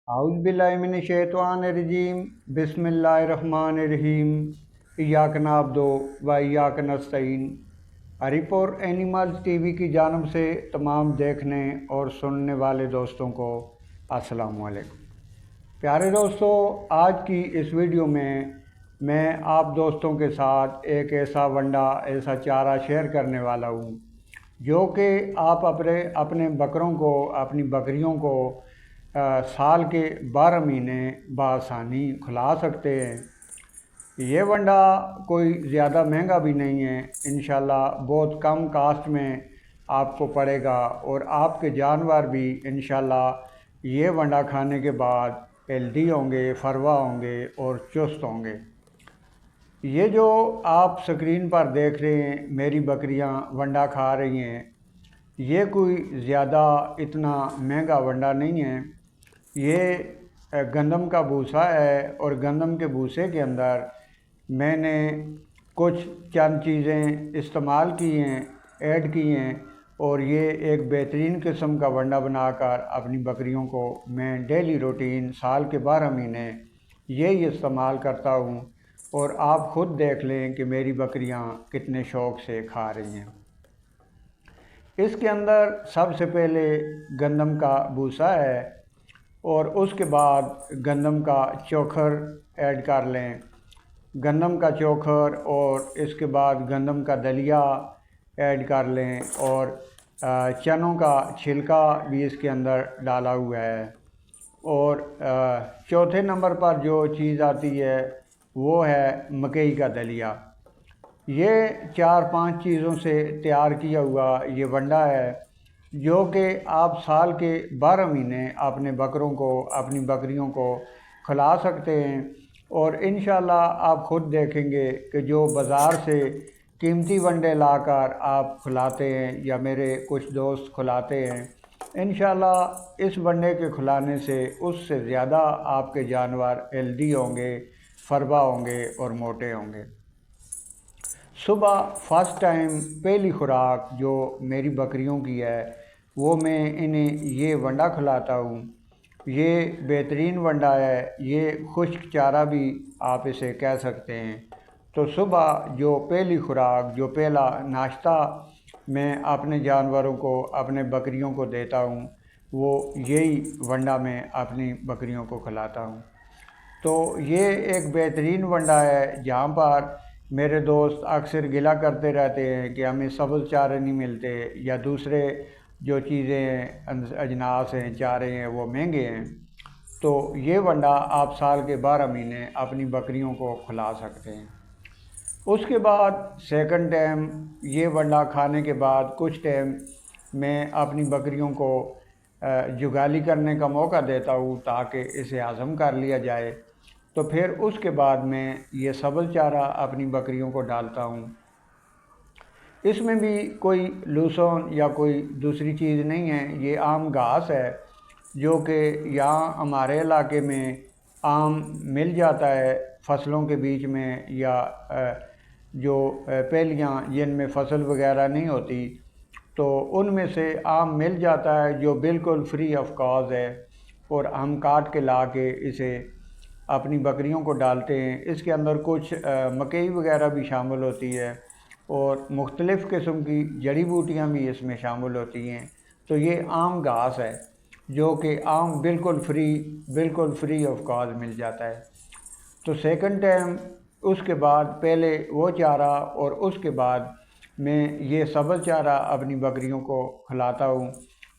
اعوذ باللہ من الشیطان الرجیم بسم اللہ الرحمن الرحیم ایاک نعبد و ایاک نستعین۔ ہری-پور اینیملز ٹی وی کی جانب سے تمام دیکھنے اور سننے والے دوستوں کو السلام علیکم۔ پیارے دوستو، آج کی اس ویڈیو میں آپ دوستوں کے ساتھ ایک ایسا ونڈا، ایسا چارہ شیئر کرنے والا ہوں جو کہ آپ اپنے بکروں کو، اپنی بکریوں کو سال کے 12 مہینے بآسانی کھلا سکتے ہیں۔ یہ ونڈا کوئی زیادہ مہنگا بھی نہیں ہے، انشاءاللہ بہت کم کاسٹ میں آپ کو پڑے گا، اور آپ کے جانور بھی انشاءاللہ یہ ونڈا کھانے کے بعد ہیلدی ہوں گے، فروا ہوں گے اور چست ہوں گے۔ یہ جو آپ سکرین پر دیکھ رہے ہیں میری بکریاں ونڈا کھا رہی ہیں، یہ کوئی زیادہ اتنا مہنگا ونڈا نہیں ہے۔ یہ گندم کا بھوسا ہے، اور گندم کے بھوسے کے اندر میں نے کچھ چند چیزیں استعمال کی ہیں، ایڈ کی ہیں، اور یہ ایک بہترین قسم کا ونڈا بنا کر اپنی بکریوں کو میں ڈیلی روٹین سال کے 12 مہینے یہی استعمال کرتا ہوں، اور آپ خود دیکھ لیں کہ میری بکریاں کتنے شوق سے کھا رہی ہیں۔ اس کے اندر سب سے پہلے گندم کا بھوسا ہے، اور اس کے بعد گندم کا چوکھر ایڈ کر لیں، گندم کا چوکھر، اور اس کے بعد گندم کا دلیا ایڈ کر لیں، اور چنوں کا چھلکا بھی اس کے اندر ڈالا ہوا ہے۔ اور چوتھے نمبر پر جو چیز آتی ہے وہ ہے مکئی کا دلیا۔ یہ 4-5 چیزوں سے تیار کیا ہوا یہ ونڈا ہے جو کہ آپ سال کے 12 مہینے اپنے بکروں کو، اپنی بکریوں کو کھلا سکتے ہیں، اور انشاءاللہ آپ خود دیکھیں گے کہ جو بازار سے قیمتی ونڈے لا کر آپ کھلاتے ہیں یا میرے کچھ دوست کھلاتے ہیں، انشاءاللہ اس ونڈے کے کھلانے سے اس سے زیادہ آپ کے جانور ہیلدی ہوں گے، فروا ہوں گے اور موٹے ہوں گے۔ صبح فرسٹ ٹائم پہلی خوراک جو میری بکریوں کی ہے وہ میں انہیں یہ ونڈا کھلاتا ہوں۔ یہ بہترین ونڈا ہے، یہ خشک چارہ بھی آپ اسے کہہ سکتے ہیں۔ تو صبح جو پہلی خوراک، جو پہلا ناشتہ میں اپنے جانوروں کو، اپنے بکریوں کو دیتا ہوں، وہ یہی ونڈا میں اپنی بکریوں کو کھلاتا ہوں۔ تو یہ ایک بہترین ونڈا ہے جہاں پر میرے دوست اکثر گلہ کرتے رہتے ہیں کہ ہمیں سبز چارے نہیں ملتے، یا دوسرے جو چیزیں ہیں، اجناس ہیں، چارے ہیں، وہ مہنگے ہیں۔ تو یہ ونڈا آپ سال کے 12 مہینے اپنی بکریوں کو کھلا سکتے ہیں۔ اس کے بعد سیکنڈ ٹائم یہ ونڈا کھانے کے بعد کچھ ٹائم میں اپنی بکریوں کو جگالی کرنے کا موقع دیتا ہوں تاکہ اسے ہضم کر لیا جائے۔ تو پھر اس کے بعد میں یہ سبز چارہ اپنی بکریوں کو ڈالتا ہوں۔ اس میں بھی کوئی لوسون یا کوئی دوسری چیز نہیں ہے، یہ عام گھاس ہے جو کہ یہاں ہمارے علاقے میں عام مل جاتا ہے فصلوں کے بیچ میں، یا جو پہلیاں جن میں فصل وغیرہ نہیں ہوتی تو ان میں سے عام مل جاتا ہے، جو بالکل فری آف کاسٹ ہے، اور ہم کاٹ کے لا کے اسے اپنی بکریوں کو ڈالتے ہیں۔ اس کے اندر کچھ مکئی وغیرہ بھی شامل ہوتی ہے، اور مختلف قسم کی جڑی بوٹیاں بھی اس میں شامل ہوتی ہیں۔ تو یہ عام گھاس ہے جو کہ عام بالکل فری آف کاسٹ مل جاتا ہے۔ تو سیکنڈ ٹائم اس کے بعد پہلے وہ چارہ اور اس کے بعد میں یہ سبز چارہ اپنی بکریوں کو کھلاتا ہوں،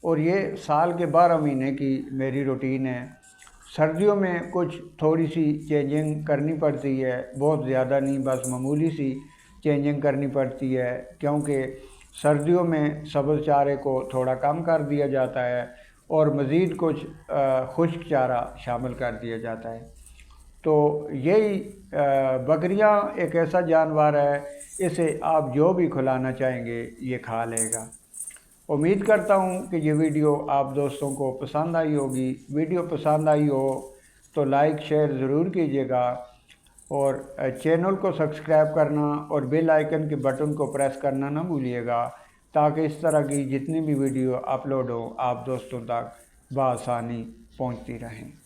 اور یہ سال کے 12 مہینے کی میری روٹین ہے۔ سردیوں میں کچھ تھوڑی سی چینجنگ کرنی پڑتی ہے، بہت زیادہ نہیں، بس معمولی سی چینجنگ کرنی پڑتی ہے، کیونکہ سردیوں میں سبز چارے کو تھوڑا کم کر دیا جاتا ہے اور مزید کچھ خشک چارہ شامل کر دیا جاتا ہے۔ تو یہی بکریاں ایک ایسا جانور ہے، اسے آپ جو بھی کھلانا چاہیں گے یہ کھا لے گا۔ امید کرتا ہوں کہ یہ ویڈیو آپ دوستوں کو پسند آئی ہوگی۔ ویڈیو پسند آئی ہو تو لائک شیئر ضرور کیجیے گا، اور چینل کو سبسکرائب کرنا اور بیل آئیکن کے بٹن کو پریس کرنا نہ بھولیے گا، تاکہ اس طرح کی جتنی بھی ویڈیو اپلوڈ ہوں آپ دوستوں تک بآسانی پہنچتی رہیں۔